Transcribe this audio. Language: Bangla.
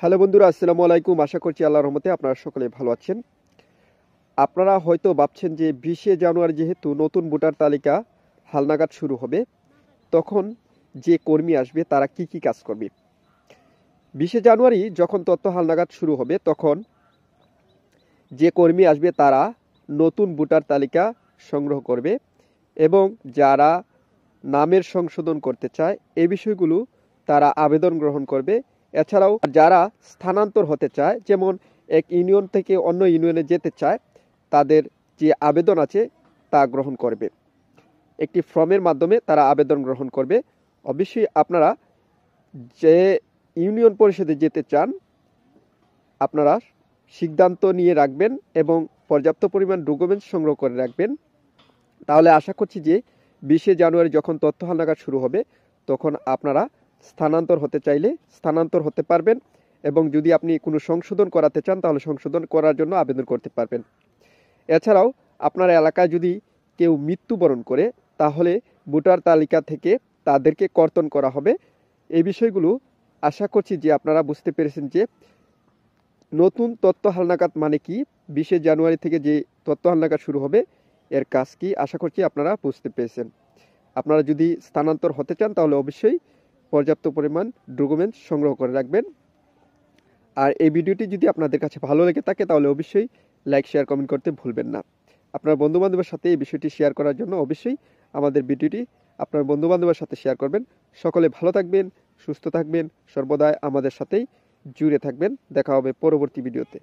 হ্যালো বন্ধুরা, আসসালামু আলাইকুম। আশা করছি আল্লাহর রহমতে আপনারা সকলে ভালো আছেন। আপনারা হয়তো ভাবছেন যে 20শে জানুয়ারি যেহেতু নতুন ভোটার তালিকা হালনাগাদ শুরু হবে, তখন যে কর্মী আসবে তারা কি কি কাজ করবে। 20শে জানুয়ারি যখন তথ্য হালনাগাদ শুরু হবে, তখন যে কর্মী আসবে তারা নতুন ভোটার তালিকা সংগ্রহ করবে এবং যারা নামের সংশোধন করতে চায় এই বিষয়গুলো তারা আবেদন গ্রহণ করবে। এছাড়াও যারা স্থানান্তর হতে চায়, যেমন এক ইউনিয়ন থেকে অন্য ইউনিয়নে যেতে চায়, তাদের যে আবেদন আছে তা গ্রহণ করবে। একটি ফর্মের মাধ্যমে তারা আবেদন গ্রহণ করবে। অবশ্যই আপনারা যে ইউনিয়ন পরিষদে যেতে চান আপনারা সিদ্ধান্ত নিয়ে রাখবেন এবং পর্যাপ্ত পরিমাণ ডকুমেন্টস সংগ্রহ করে রাখবেন। তাহলে আশা করছি যে 20শে জানুয়ারি যখন তথ্য হালনাগাদ শুরু হবে তখন আপনারা স্থানান্তর হতে চাইলে স্থানান্তর হতে পারবেন এবং যদি আপনি কোনো সংশোধন করাতে চান তাহলে সংশোধন করার জন্য আবেদন করতে পারবেন। এছাড়াও আপনার এলাকায় যদি কেউ মৃত্যুবরণ করে তাহলে ভোটার তালিকা থেকে তাদেরকে কর্তন করা হবে। এই বিষয়গুলো আশা করছি যে আপনারা বুঝতে পেরেছেন যে নতুন তথ্য হালনাগাদ মানে কি, 20শে জানুয়ারি থেকে যে তথ্য হালনাগাদ শুরু হবে এর কাজ কি, আশা করছি আপনারা বুঝতে পেরেছেন। আপনারা যদি স্থানান্তর হতে চান তাহলে অবশ্যই পর্যাপ্ত পরিমাণ ডকুমেন্টস সংগ্রহ করে রাখবেন। আর এই ভিডিওটি যদি আপনাদের কাছে ভালো লেগে থাকে তাহলে অবশ্যই লাইক, শেয়ার, কমেন্ট করতে ভুলবেন না। আপনার বন্ধুবান্ধবের সাথে এই বিষয়টি শেয়ার করার জন্য অবশ্যই আমাদের ভিডিওটি আপনার বন্ধুবান্ধবের সাথে শেয়ার করবেন। সকলে ভালো থাকবেন, সুস্থ থাকবেন, সর্বদাই আমাদের সাথেই জুড়ে থাকবেন। দেখা হবে পরবর্তী ভিডিওতে।